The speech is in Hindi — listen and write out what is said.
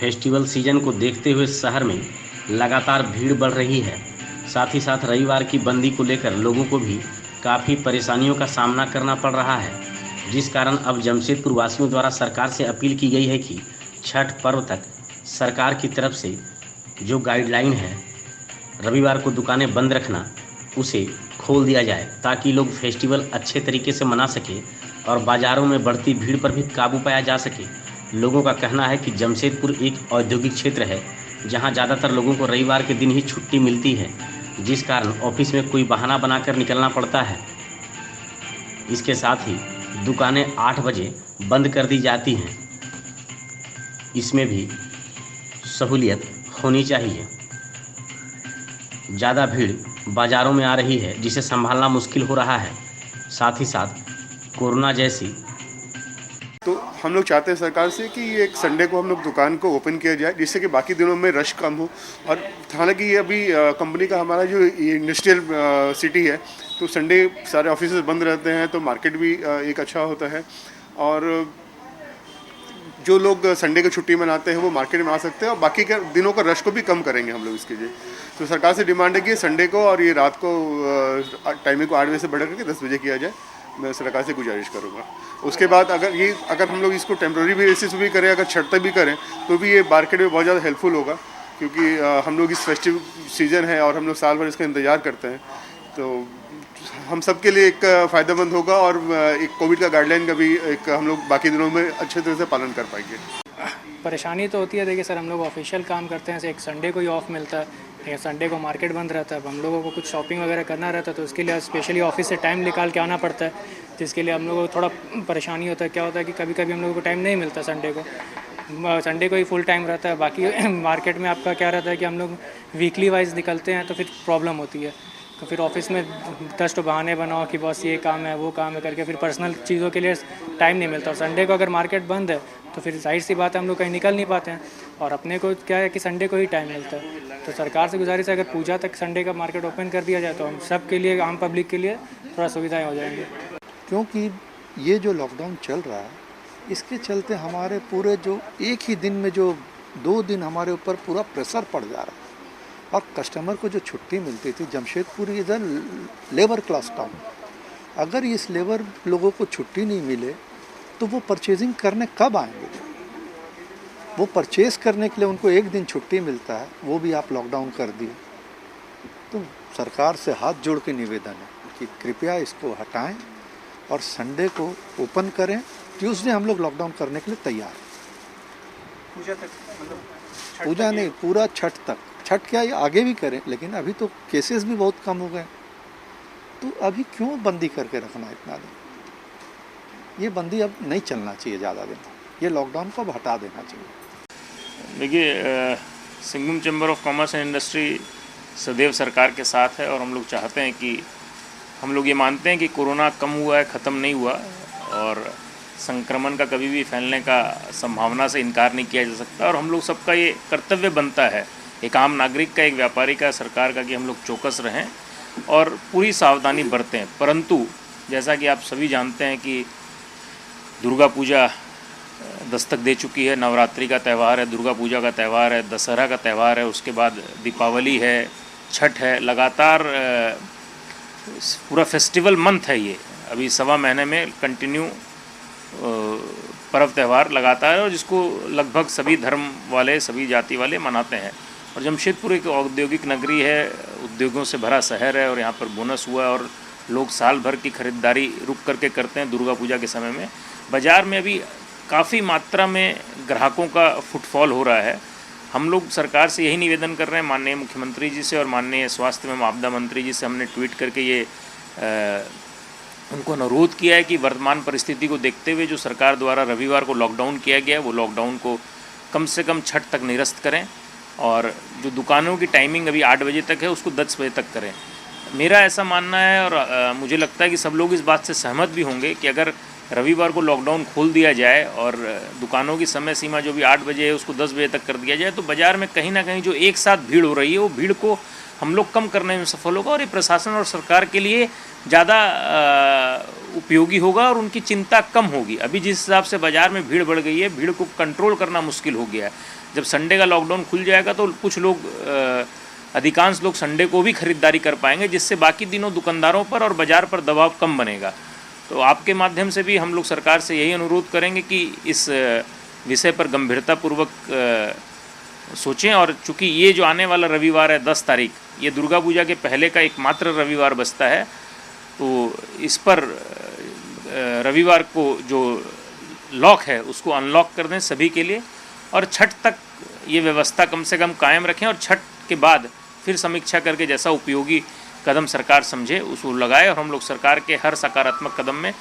फेस्टिवल सीजन को देखते हुए शहर में लगातार भीड़ बढ़ रही है। साथ ही साथ रविवार की बंदी को लेकर लोगों को भी काफ़ी परेशानियों का सामना करना पड़ रहा है, जिस कारण अब जमशेदपुर वासियों द्वारा सरकार से अपील की गई है कि छठ पर्व तक सरकार की तरफ से जो गाइडलाइन है, रविवार को दुकानें बंद रखना, उसे खोल दिया जाए ताकि लोग फेस्टिवल अच्छे तरीके से मना सके और बाज़ारों में बढ़ती भीड़ पर भी काबू पाया जा सके। लोगों का कहना है कि जमशेदपुर एक औद्योगिक क्षेत्र है जहां ज़्यादातर लोगों को रविवार के दिन ही छुट्टी मिलती है, जिस कारण ऑफिस में कोई बहाना बनाकर निकलना पड़ता है। इसके साथ ही दुकानें 8 बजे बंद कर दी जाती हैं। इसमें भी सहूलियत होनी चाहिए। ज़्यादा भीड़ बाज़ारों में आ रही है जिसे संभालना मुश्किल हो रहा है। साथ ही साथ कोरोना जैसी तो हम लोग चाहते हैं सरकार से कि एक संडे को हम लोग दुकान को ओपन किया जाए, जिससे कि बाकी दिनों में रश कम हो। और हालांकि ये अभी कंपनी का हमारा जो इंडस्ट्रियल सिटी है, तो संडे सारे ऑफिस बंद रहते हैं, तो मार्केट भी एक अच्छा होता है। और जो लोग संडे को छुट्टी मनाते हैं वो मार्केट में आ सकते हैं, और बाकी के दिनों का रश को भी कम करेंगे हम लोग इसके लिए। तो सरकार से डिमांड है कि संडे को और ये रात को टाइमिंग को 8 बजे से बढ़ा करके 10 बजे किया जाए। मैं सरकार से गुजारिश करूँगा। उसके बाद अगर हम लोग इसको टेम्प्रेरी बेसिस भी करें, अगर छठ तक भी करें, तो भी ये मार्केट में बहुत ज़्यादा हेल्पफुल होगा, क्योंकि हम लोग इस फेस्टिव सीज़न है और हम लोग साल भर इसका इंतज़ार करते हैं। तो हम सब के लिए एक फ़ायदेमंद होगा, और एक कोविड का गाइडलाइन का भी एक हम लोग बाकी दिनों में अच्छे तरह से पालन कर पाएंगे। परेशानी तो होती है। देखिए सर, हम लोग ऑफिशियल काम करते हैं, एक संडे को ही ऑफ मिलता है, या संडे को मार्केट बंद रहता है। अब हम लोगों को कुछ शॉपिंग वगैरह करना रहता है, तो उसके लिए स्पेशली ऑफिस से टाइम निकाल के आना पड़ता है, जिसके लिए हम लोगों को थोड़ा परेशानी होता है। क्या होता है कि कभी कभी हम लोगों को टाइम नहीं मिलता संडे को ही फुल टाइम रहता है। बाकी मार्केट में आपका क्या रहता है कि हम लोग वीकली वाइज निकलते हैं, तो फिर प्रॉब्लम होती है। तो फिर ऑफिस में 10 बहाने बनाओ कि बस ये काम है वो काम है करके फिर पर्सनल चीज़ों के लिए टाइम नहीं मिलता। और संडे को अगर मार्केट बंद है तो फिर जाहिर सी बात है हम लोग कहीं निकल नहीं पाते हैं, और अपने को क्या है कि संडे को ही टाइम मिलता है। तो सरकार से गुजारिश है, अगर पूजा तक संडे का मार्केट ओपन कर दिया जाए तो हम सब के लिए, आम पब्लिक के लिए थोड़ा सुविधाएँ हो जाएंगी। क्योंकि ये जो लॉकडाउन चल रहा है, इसके चलते हमारे पूरे जो एक ही दिन में जो 2 दिन हमारे ऊपर पूरा प्रेशर पड़ जा रहा है। और कस्टमर को जो छुट्टी मिलती थी, Jamshedpur is a labour class town, अगर इस लेबर लोगों को छुट्टी नहीं मिले तो वो परचेजिंग करने कब आएंगे? वो परचेज करने के लिए उनको एक दिन छुट्टी मिलता है, वो भी आप लॉकडाउन कर दिए। तो सरकार से हाथ जोड़ के निवेदन है कि कृपया इसको हटाएं और संडे को ओपन करें। ट्यूसडे हम लोग लॉकडाउन करने के लिए तैयार हैं। पूजा तक, मतलब पूजा नहीं, पूरा छठ तक। छठ क्या, ये आगे भी करें, लेकिन अभी तो केसेस भी बहुत कम हो गए, तो अभी क्यों बंदी करके रखना इतना दिन? ये बंदी अब नहीं चलना चाहिए ज़्यादा दिन, ये लॉकडाउन को अब हटा देना चाहिए। देखिए, Singhbhum chamber of commerce and industry सदैव सरकार के साथ है, और हम लोग चाहते हैं कि, हम लोग ये मानते हैं कि कोरोना कम हुआ है, ख़त्म नहीं हुआ, और संक्रमण का कभी भी फैलने का संभावना से इनकार नहीं किया जा सकता। और हम लोग सबका ये कर्तव्य बनता है, एक आम नागरिक का, एक व्यापारी का, सरकार का, कि हम लोग चौकस रहें और पूरी सावधानी बरतें। परंतु जैसा कि आप सभी जानते हैं कि दुर्गा पूजा दस्तक दे चुकी है, नवरात्रि का त्यौहार है, दुर्गा पूजा का त्यौहार है, दशहरा का त्यौहार है, उसके बाद दीपावली है, छठ है, लगातार पूरा फेस्टिवल मंथ है ये। अभी 1.25 महीने में कंटिन्यू पर्व त्यौहार लगातार है, और जिसको लगभग सभी धर्म वाले, सभी जाति वाले मनाते हैं। और जमशेदपुर एक औद्योगिक नगरी है, उद्योगों से भरा शहर है, और यहाँ पर बोनस हुआ है, और लोग साल भर की खरीदारी रुक करके करते हैं दुर्गा पूजा के समय में। बाज़ार में अभी काफ़ी मात्रा में ग्राहकों का फुटफॉल हो रहा है। हम लोग सरकार से यही निवेदन कर रहे हैं, माननीय मुख्यमंत्री जी से और माननीय स्वास्थ्य एवं आपदा मंत्री जी से हमने ट्वीट करके ये उनको अनुरोध किया है कि वर्तमान परिस्थिति को देखते हुए जो सरकार द्वारा रविवार को लॉकडाउन किया गया है, वो लॉकडाउन को कम से कम छठ तक निरस्त करें, और जो दुकानों की टाइमिंग अभी 8 बजे तक है उसको 10 बजे तक करें। मेरा ऐसा मानना है, और मुझे लगता है कि सब लोग इस बात से सहमत भी होंगे, कि अगर रविवार को लॉकडाउन खोल दिया जाए और दुकानों की समय सीमा जो भी 8 बजे है उसको 10 बजे तक कर दिया जाए, तो बाज़ार में कहीं ना कहीं जो एक साथ भीड़ हो रही है, वो भीड़ को हम लोग कम करने में सफल होगा, और ये प्रशासन और सरकार के लिए ज़्यादा उपयोगी होगा और उनकी चिंता कम होगी। अभी जिस हिसाब से बाज़ार में भीड़ बढ़ गई है, भीड़ को कंट्रोल करना मुश्किल हो गया है। जब संडे का लॉकडाउन खुल जाएगा तो कुछ लोग अधिकांश लोग संडे को भी खरीदारी कर पाएंगे, जिससे बाकी दिनों दुकानदारों पर और बाज़ार पर दबाव कम बनेगा। तो आपके माध्यम से भी हम लोग सरकार से यही अनुरोध करेंगे कि इस विषय पर गंभीरतापूर्वक सोचें। और चूँकि ये जो आने वाला रविवार है 10 तारीख, ये दुर्गा पूजा के पहले का एकमात्र रविवार बचता है, तो इस पर रविवार को जो लॉक है उसको अनलॉक कर दें सभी के लिए, और छठ तक ये व्यवस्था कम से कम कायम रखें, और छठ के बाद फिर समीक्षा करके जैसा उपयोगी कदम सरकार समझे उसको लगाए। और हम लोग सरकार के हर सकारात्मक कदम में